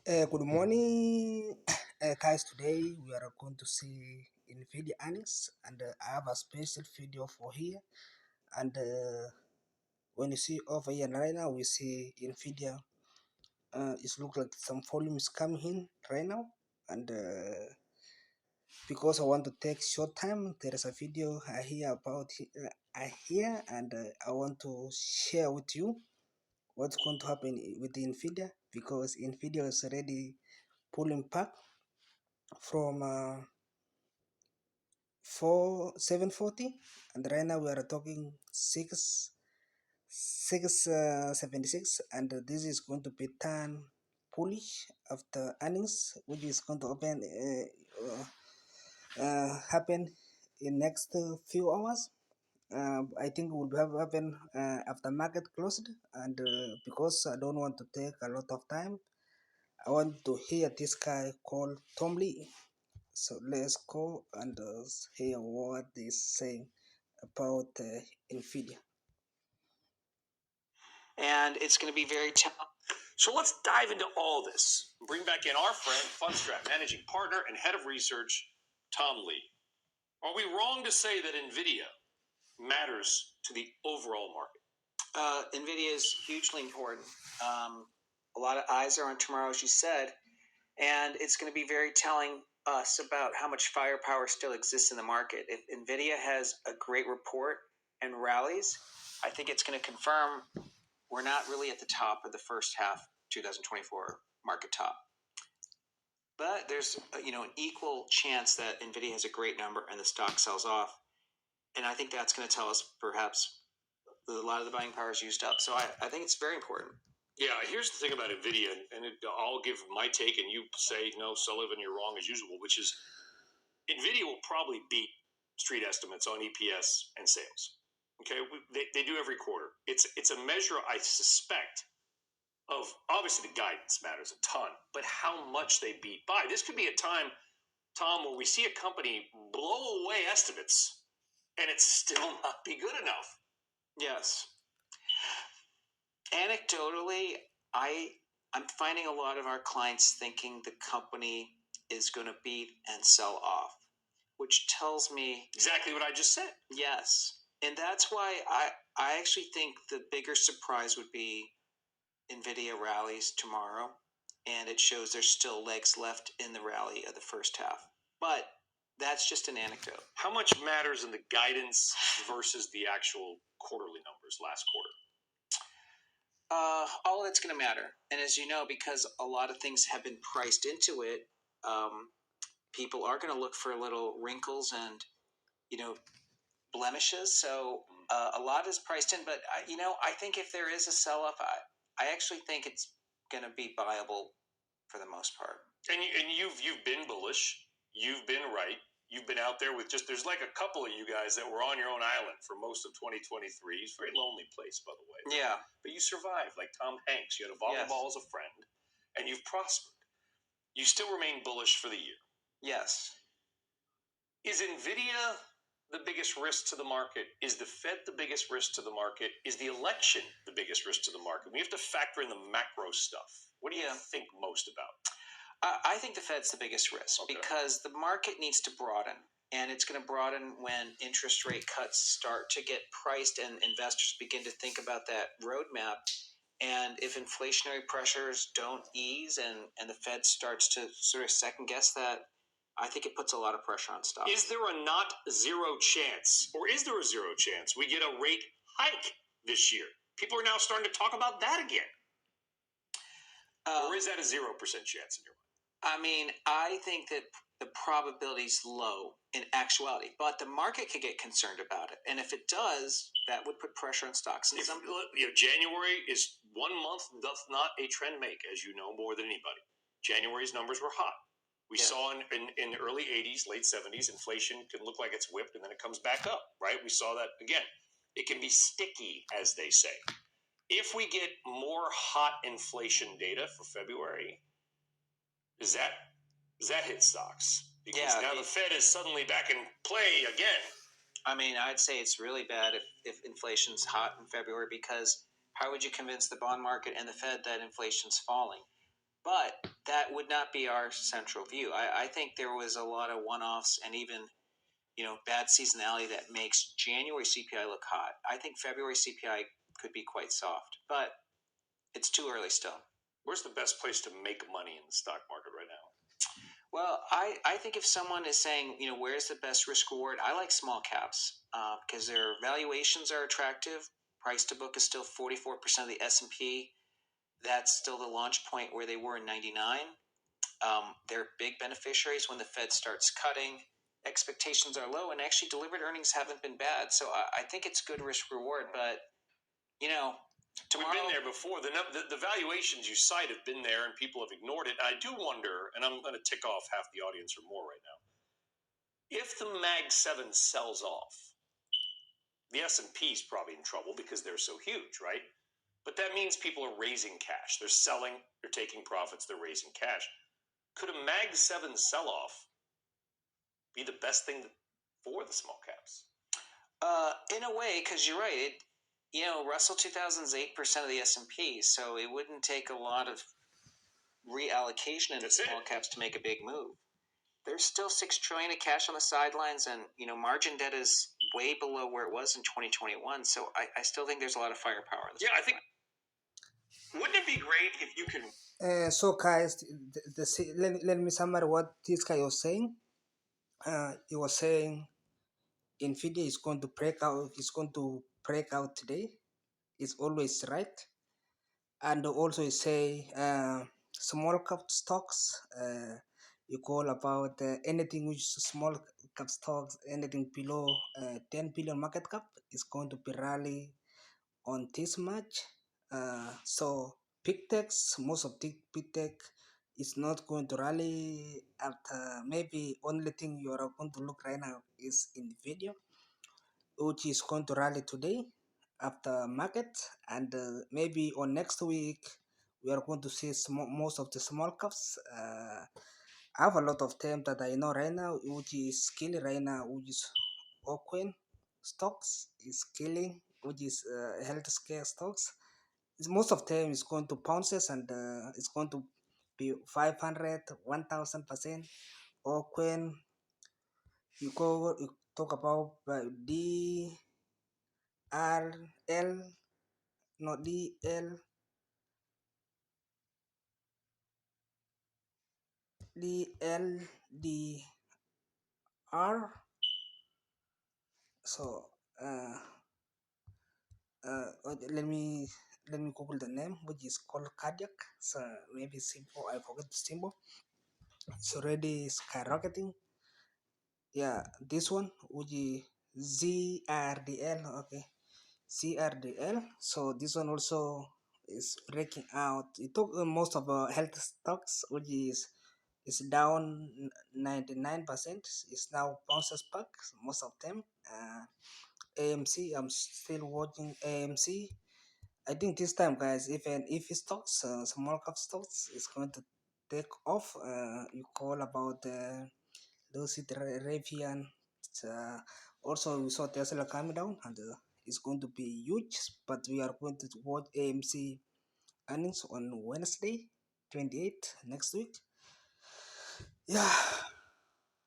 Good morning, guys. Today we are going to see Nvidia earnings, and I have a special video for here. And when you see over here right now, we see Nvidia. It looks like some volume is coming in right now, and because I want to take short time, there is a video I hear about I hear, and I want to share with you what's going to happen with the Nvidia because Nvidia is already pulling back from 740, and right now we are talking 676, and this is going to be turn bullish after earnings, which is going to happen in next few hours. I think it will have happen after market closed, and because I don't want to take a lot of time, I want to hear this guy called Tom Lee. So let's go and hear what they're saying about Nvidia. And it's going to be very So let's dive into all this. Bring back in our friend, Fundstrat Managing Partner and Head of Research, Tom Lee. Are we wrong to say that Nvidia matters to the overall market? Nvidia is hugely important. A lot of eyes are on tomorrow, as you said, and it's going to be very telling us about how much firepower still exists in the market. If Nvidia has a great report and rallies, I think it's going to confirm we're not really at the top of the first half 2024 market top. But there's an equal chance that Nvidia has a great number and the stock sells off, and I think that's going to tell us perhaps a lot of the buying power is used up. So I think it's very important. Yeah, here's the thing about Nvidia, and I'll give my take, and you say no, Sullivan, you're wrong as usual, which is Nvidia will probably beat street estimates on EPS and sales. Okay, they do every quarter. It's a measure, I suspect, of obviously the guidance matters a ton, but how much they beat by. This could be a time, Tom, where we see a company blow away estimates and it's still not be good enough. Yes. Anecdotally, I'm finding a lot of our clients thinking the company is going to beat and sell off, which tells me exactly what I just said. Yes. And that's why I actually think the bigger surprise would be Nvidia rallies tomorrow, and it shows there's still legs left in the rally of the first half. But that's just an anecdote. How much matters in the guidance versus the actual quarterly numbers last quarter? All of it's going to matter. And as you know, because a lot of things have been priced into it, people are going to look for little wrinkles and, blemishes. So a lot is priced in. But, I think if there is a sell-off, I actually think it's going to be viable for the most part. And you've been bullish. You've been right. You've been out there with there's like a couple of you guys that were on your own island for most of 2023. It's a very lonely place, by the way. Yeah. But you survived, like Tom Hanks. You had a volleyball as a friend, and you've prospered. You still remain bullish for the year. Yes. Is Nvidia the biggest risk to the market? Is the Fed the biggest risk to the market? Is the election the biggest risk to the market? We have to factor in the macro stuff. What do you think most about? I think the Fed's the biggest risk because the market needs to broaden, and it's going to broaden when interest rate cuts start to get priced and investors begin to think about that roadmap. And if inflationary pressures don't ease and the Fed starts to sort of second guess that, I think it puts a lot of pressure on stocks. Is there a not zero chance, or is there a zero chance we get a rate hike this year? People are now starting to talk about that again. Or is that a 0% chance in your mind? I mean, I think that the probability is low in actuality, but the market could get concerned about it. And if it does, that would put pressure on stocks. And January is 1 month doth not a trend make, as you know more than anybody. January's numbers were hot. We saw in the early 80s, late 70s, inflation can look like it's whipped and then it comes back up, right? We saw that again. It can be sticky, as they say. If we get more hot inflation data for February, does that hit stocks? Because now the Fed is suddenly back in play again. I mean, I'd say it's really bad if inflation's hot in February, because how would you convince the bond market and the Fed that inflation's falling? But that would not be our central view. I think there was a lot of one-offs and even bad seasonality that makes January CPI look hot. I think February CPI could be quite soft, but it's too early still. Where's the best place to make money in the stock market right now? Well, I think if someone is saying, where's the best risk reward, I like small caps because their valuations are attractive. Price to book is still 44% of the S&P. That's still the launch point where they were in 99. They're big beneficiaries when the Fed starts cutting. Expectations are low, and actually delivered earnings haven't been bad. So I think it's good risk reward, but tomorrow. We've been there before. The valuations you cite have been there, and people have ignored it. I do wonder, and I'm going to tick off half the audience or more right now. If the Mag 7 sells off, the S&P is probably in trouble because they're so huge, right? But that means people are raising cash. They're selling, they're taking profits, they're raising cash. Could a Mag 7 sell off be the best thing for the small caps? In a way, because you're right. Russell 2000 is 8% of the S&P, so it wouldn't take a lot of reallocation into small caps to make a big move. There's still $6 trillion of cash on the sidelines, and margin debt is way below where it was in 2021. So I still think there's a lot of firepower in this. Yeah, I think. Wouldn't it be great if you can? So guys, let me summarize what this guy was saying. He was saying Nvidia is going to break out. It's going to break out today. It's always right. And also you say small cap stocks. You call about anything which is small cap stocks, anything below 10 billion market cap is going to be rally on this match. So big techs, most of the big tech is not going to rally after. Maybe only thing you are going to look right now is Nvidia, which is going to rally today after market, and maybe on next week we are going to see most of the small caps. I have a lot of them that I know right now, which is killing right now, which is Oquin stocks is killing, which is healthcare stocks. Most of them is going to pounces, and it's going to be 500, 1000%. Oquin, you talk about DRL, not DL, DLDR. So let me google the name, which is called cardiac. So maybe simple, I forget the symbol. It's already skyrocketing. Yeah, this one, which is ZRDL. Okay, CRDL. So this one also is breaking out. It took most of health stocks, which is down 99%. It's now bounces back, most of them. AMC, I'm still watching AMC. I think this time, guys, even if it stocks, small cap stocks, is going to take off. You call about Lucid Ravian. Also, we saw Tesla coming down, and it's going to be huge. But we are going to watch AMC earnings on Wednesday, 28th next week. Yeah.